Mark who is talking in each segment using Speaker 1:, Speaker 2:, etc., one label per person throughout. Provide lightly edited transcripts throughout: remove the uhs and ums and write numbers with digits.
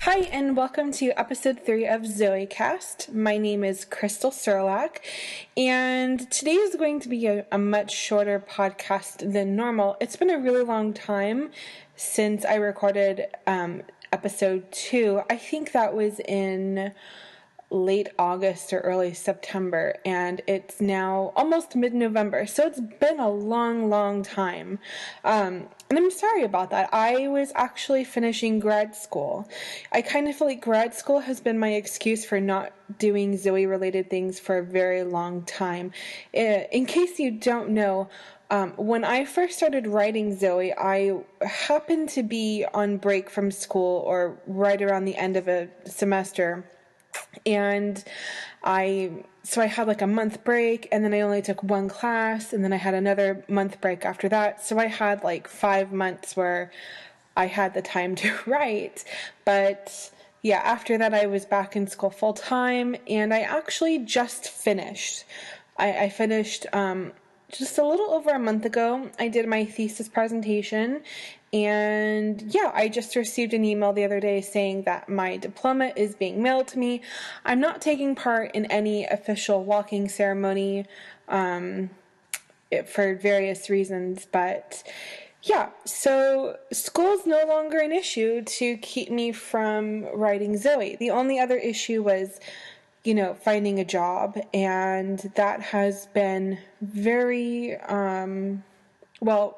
Speaker 1: Hi, and welcome to episode 3 of ZoeCast. My name is Crystal Serlak, and today is going to be a much shorter podcast than normal. It's been a really long time since I recorded episode 2. I think that was in late August or early September, and it's now almost mid-November, so it's been a long time. And I'm sorry about that. I was actually finishing grad school. I kind of feel like grad school has been my excuse for not doing Zoe-related things for a very long time. In case you don't know, when I first started writing Zoe, I happened to be on break from school or right around the end of a semester. And I had like a month break, and then I only took one class, and then I had another month break after that. So I had like 5 months where I had the time to write. But yeah, after that I was back in school full time, and I actually just finished. I finished just a little over a month ago. I did my thesis presentation, and yeah, I just received an email the other day saying that my diploma is being mailed to me. I'm not taking part in any official walking ceremony for various reasons, but yeah, so school's no longer an issue to keep me from writing Zoe. The only other issue was finding a job, and that has been very,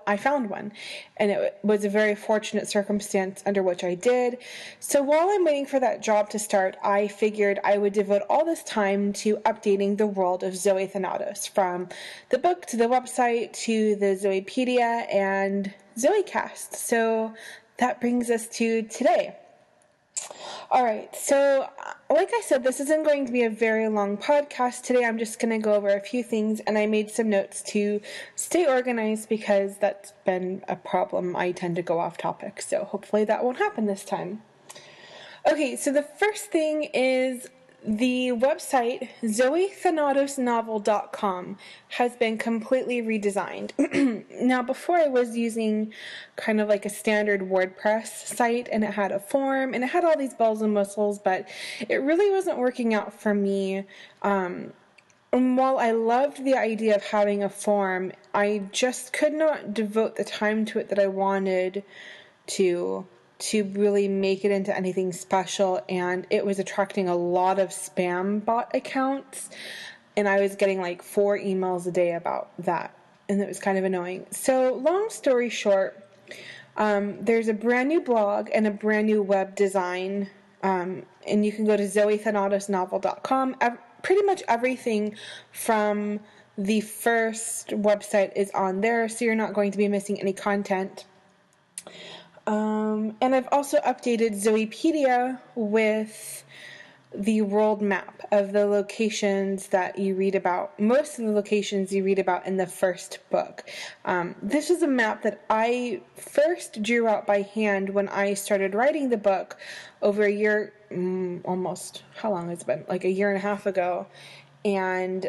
Speaker 1: I found one, and it was a very fortunate circumstance under which I did. So while I'm waiting for that job to start, I figured I would devote all this time to updating the world of Zoe Thanatos, from the book to the website to the Zoepedia and ZoeCast. So that brings us to today. Alright, so like I said, this isn't going to be a very long podcast. Today I'm just going to go over a few things, and I made some notes to stay organized because that's been a problem. I tend to go off topic, so hopefully that won't happen this time. Okay, so the first thing is the website ZoeThanatosNovel.com has been completely redesigned. Now, before I was using kind of like a standard WordPress site, and it had a form, and it had all these bells and whistles, but it really wasn't working out for me. And while I loved the idea of having a form, I just could not devote the time to it that I wanted to really make it into anything special, and it was attracting a lot of spam bot accounts, and I was getting like 4 emails a day about that, and it was kind of annoying. So long story short, there's a brand new blog and a brand new web design, and you can go to ZoeThanatosNovel.com. Pretty much everything from the first website is on there, so you're not going to be missing any content. And I've also updated Zoepedia with the world map of the locations that you read about, most of the locations you read about in the first book. This is a map that I first drew out by hand when I started writing the book over a year, almost, how long has it been? Like a year and a half ago. And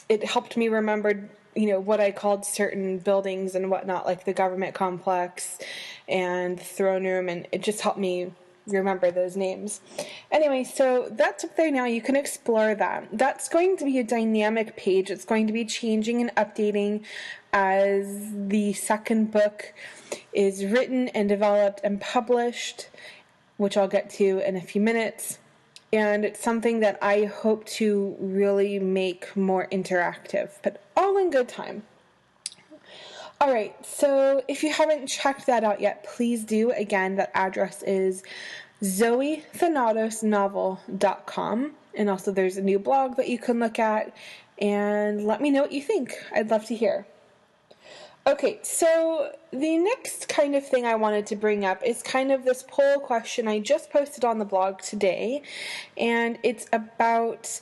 Speaker 1: it helped me remember what I called certain buildings and whatnot, like the government complex and the throne room, and it just helped me remember those names. Anyway, so that's up there now. You can explore that. That's going to be a dynamic page. It's going to be changing and updating as the second book is written and developed and published, which I'll get to in a few minutes. And it's something that I hope to really make more interactive, but all in good time. Alright, so if you haven't checked that out yet, please do. Again, that address is ZoeThanatosNovel.com. And also there's a new blog that you can look at, and let me know what you think. I'd love to hear. Okay, so the next kind of thing I wanted to bring up is kind of this poll question I just posted on the blog today, and it's about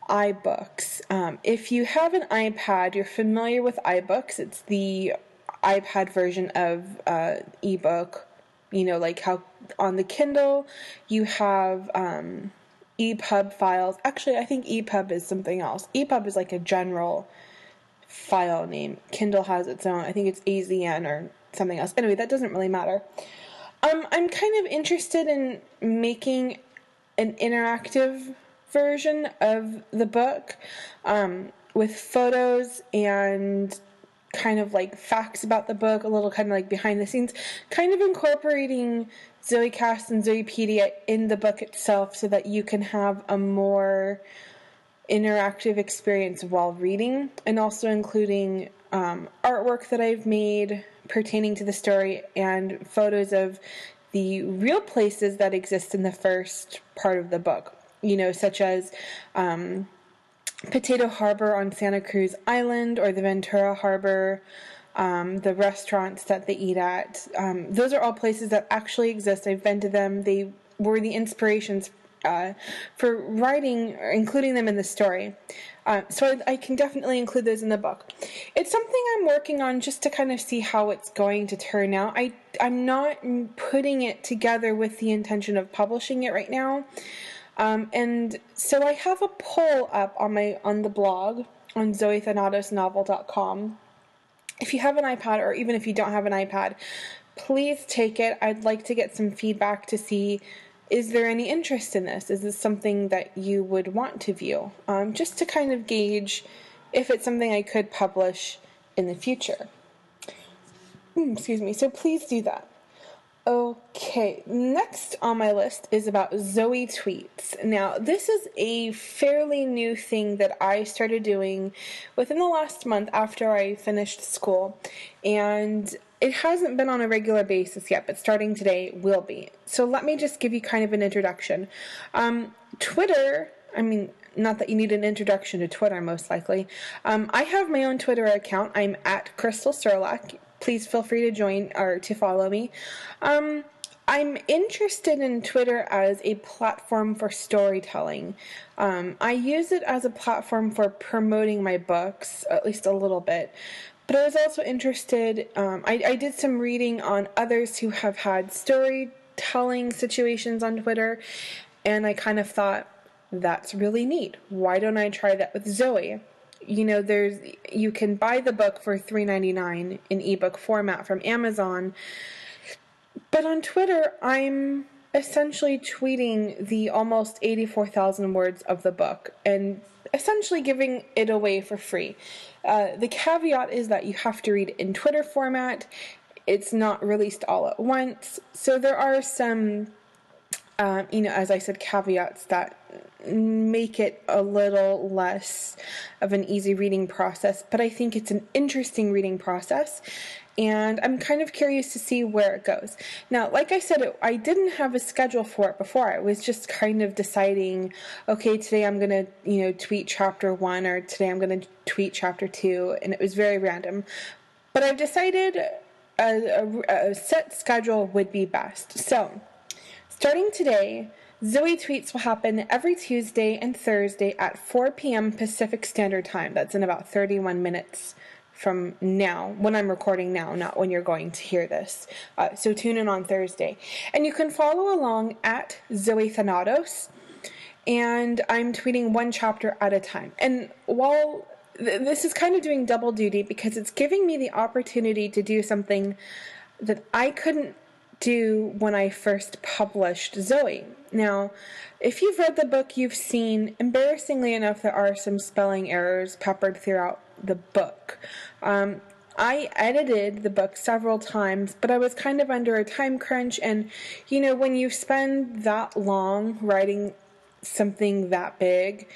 Speaker 1: iBooks. If you have an iPad, you're familiar with iBooks. It's the iPad version of ebook. Like how on the Kindle you have EPUB files. Actually, I think EPUB is something else. EPUB is like a general file name. Kindle has its own. I think it's AZN or something else. Anyway, that doesn't really matter. I'm kind of interested in making an interactive version of the book, with photos and kind of like facts about the book, a little kind of like behind the scenes, kind of incorporating ZoeCast and Zoepedia in the book itself so that you can have a more interactive experience while reading, and also including artwork that I've made pertaining to the story and photos of the real places that exist in the first part of the book, such as Potato Harbor on Santa Cruz Island, or the Ventura Harbor, the restaurants that they eat at. Those are all places that actually exist. I've been to them. They were the inspirations for writing or including them in the story. So I can definitely include those in the book. It's something I'm working on just to kind of see how it's going to turn out. I'm not putting it together with the intention of publishing it right now. And so I have a poll up on the blog on ZoeThanatosNovel.com. If you have an iPad, or even if you don't have an iPad, please take it. I'd like to get some feedback to see, is there any interest in this? Is this something that you would want to view? Just to kind of gauge if it's something I could publish in the future. Excuse me. So please do that. Okay, next on my list is about Zoe Tweets. Now, this is a fairly new thing that I started doing within the last month after I finished school, and it hasn't been on a regular basis yet, but starting today will be. So let me just give you kind of an introduction. Twitter, not that you need an introduction to Twitter, most likely. I have my own Twitter account. I'm at Crystal Serlak. Please feel free to join or to follow me. I'm interested in Twitter as a platform for storytelling. I use it as a platform for promoting my books, at least a little bit. But I was also interested, I did some reading on others who have had storytelling situations on Twitter, and I kind of thought, that's really neat. Why don't I try that with Zoe? You can buy the book for $3.99 in ebook format from Amazon, but on Twitter, I'm essentially tweeting the almost 84,000 words of the book and essentially giving it away for free. The caveat is that you have to read in Twitter format. It's not released all at once, so there are some as I said, caveats that make it a little less of an easy reading process, but I think it's an interesting reading process, and I'm kind of curious to see where it goes. Now, like I said, I didn't have a schedule for it before. I was just kind of deciding, okay, today I'm going to, tweet chapter 1, or today I'm going to tweet chapter 2, and it was very random. But I've decided a set schedule would be best. So, starting today, Zoe Tweets will happen every Tuesday and Thursday at 4 p.m. Pacific Standard Time. That's in about 31 minutes from now, when I'm recording now, not when you're going to hear this. So tune in on Thursday. And you can follow along at Zoe Thanatos, and I'm tweeting one chapter at a time. And while this is kind of doing double duty, because it's giving me the opportunity to do something that I couldn't do when I first published Zoe. Now, if you've read the book, you've seen, embarrassingly enough, there are some spelling errors peppered throughout the book. I edited the book several times, but I was kind of under a time crunch, and, when you spend that long writing something that big,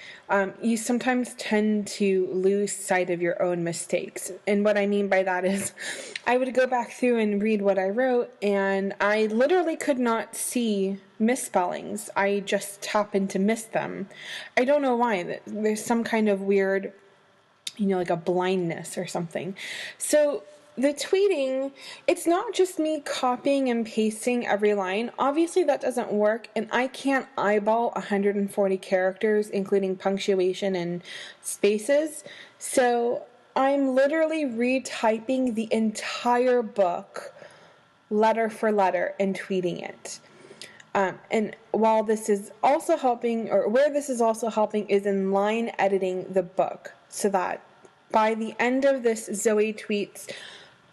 Speaker 1: you sometimes tend to lose sight of your own mistakes. And what I mean by that is, I would go back through and read what I wrote, and I literally could not see misspellings. I just happened to miss them. I don't know why. There's some kind of weird, like a blindness or something. So the tweeting, it's not just me copying and pasting every line. Obviously that doesn't work, and I can't eyeball 140 characters, including punctuation and spaces. So I'm literally retyping the entire book, letter for letter, and tweeting it. And while this is also helping, or where this is also helping, is in line editing the book, so that by the end of this Zoe Tweets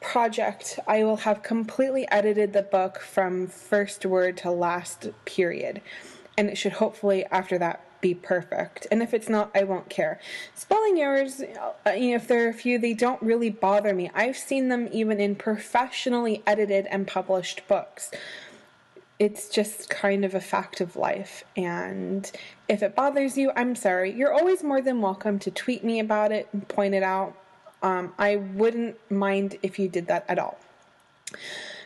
Speaker 1: project, I will have completely edited the book from first word to last period. And it should hopefully, after that, be perfect. And if it's not, I won't care. Spelling errors, if there are a few, they don't really bother me. I've seen them even in professionally edited and published books. It's just kind of a fact of life. And if it bothers you, I'm sorry. You're always more than welcome to tweet me about it and point it out. I wouldn't mind if you did that at all.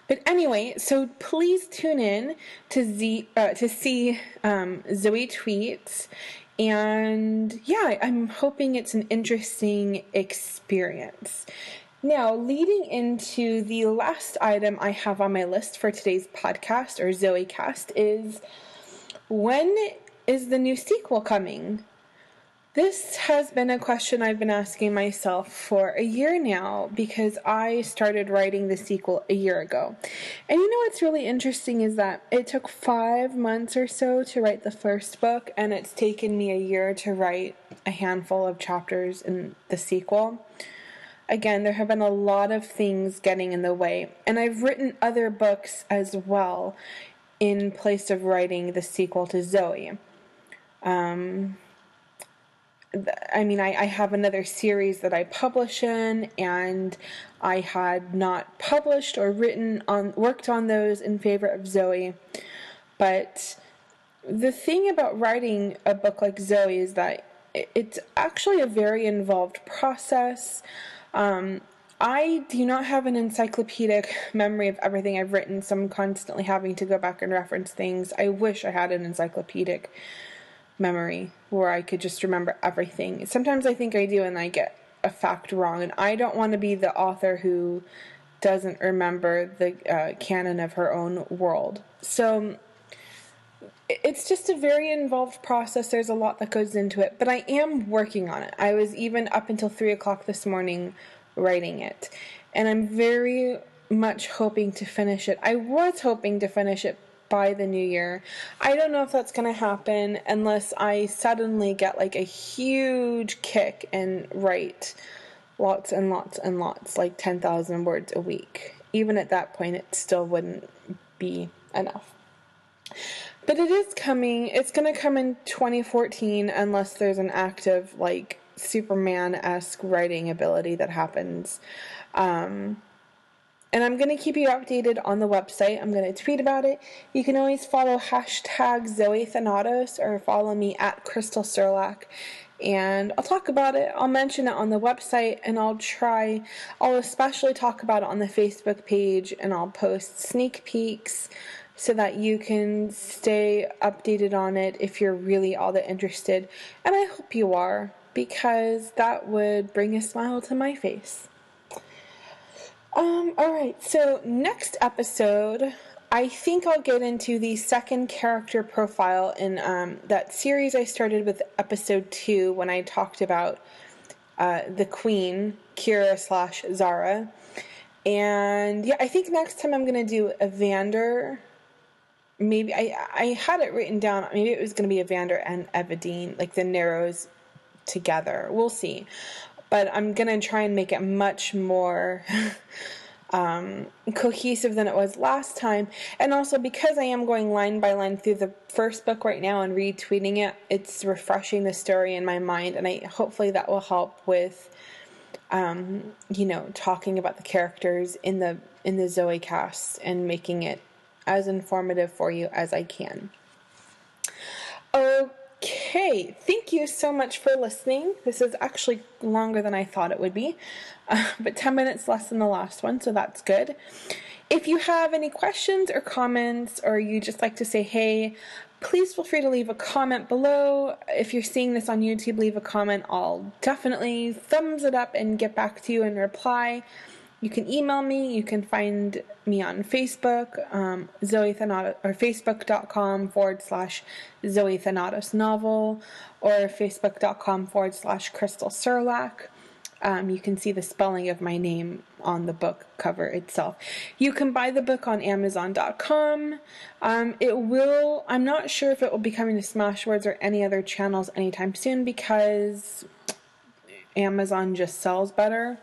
Speaker 1: But anyway, so please tune in to see Zoe tweets. And yeah, I'm hoping it's an interesting experience. Now, leading into the last item I have on my list for today's podcast, or ZoeCast, is when is the new sequel coming? This has been a question I've been asking myself for a year now, because I started writing the sequel a year ago. And you know what's really interesting is that it took 5 months or so to write the first book, and it's taken me a year to write a handful of chapters in the sequel. Again, there have been a lot of things getting in the way, and I've written other books as well in place of writing the sequel to Zoe. I have another series that I publish in, and I had not published or worked on those in favor of Zoe. But the thing about writing a book like Zoe is that it's actually a very involved process. I do not have an encyclopedic memory of everything I've written, so I'm constantly having to go back and reference things. I wish I had an encyclopedic memory where I could just remember everything. Sometimes I think I do and I get a fact wrong, and I don't want to be the author who doesn't remember the canon of her own world. So it's just a very involved process. There's a lot that goes into it, but I am working on it. I was even up until 3 o'clock this morning writing it, and I'm very much hoping to finish it. I was hoping to finish it by the new year. I don't know if that's going to happen unless I suddenly get like a huge kick and write lots and lots and lots, like 10,000 words a week. Even at that point, it still wouldn't be enough. But it is coming. It's going to come in 2014 unless there's an active, like, Superman-esque writing ability that happens. And I'm going to keep you updated on the website. I'm going to tweet about it. You can always follow hashtag ZoeThanatos or follow me at Crystal Serlak. And I'll talk about it. I'll mention it on the website, and I'll especially talk about it on the Facebook page, and I'll post sneak peeks so that you can stay updated on it if you're really all that interested. And I hope you are, because that would bring a smile to my face. Alright, so next episode, I think I'll get into the second character profile in that series I started with episode 2 when I talked about the Queen, Kira/Zara. And yeah, I think next time I'm going to do Evander. Maybe I had it written down. Maybe it was going to be Evander and Evadine, like the Narrows together. We'll see. But I'm going to try and make it much more cohesive than it was last time. And also because I am going line by line through the first book right now and retweeting it, it's refreshing the story in my mind. And hopefully that will help with, talking about the characters in the ZoeCast and making it as informative for you as I can. Okay, thank you so much for listening. This is actually longer than I thought it would be, but 10 minutes less than the last one, so that's good. If you have any questions or comments, or you just like to say hey, please feel free to leave a comment below. If you're seeing this on YouTube, leave a comment. I'll definitely thumbs it up and get back to you and reply. You can email me. You can find me on Facebook, Zoe Thanatos, or facebook.com/Zoe Thanatos novel, or facebook.com/Crystal Serlak. You can see the spelling of my name on the book cover itself. You can buy the book on Amazon.com. I'm not sure if it will be coming to Smashwords or any other channels anytime soon, because Amazon just sells better.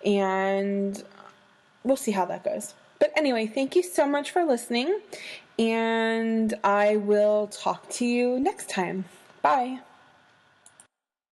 Speaker 1: And we'll see how that goes. But anyway, thank you so much for listening, and I will talk to you next time. Bye.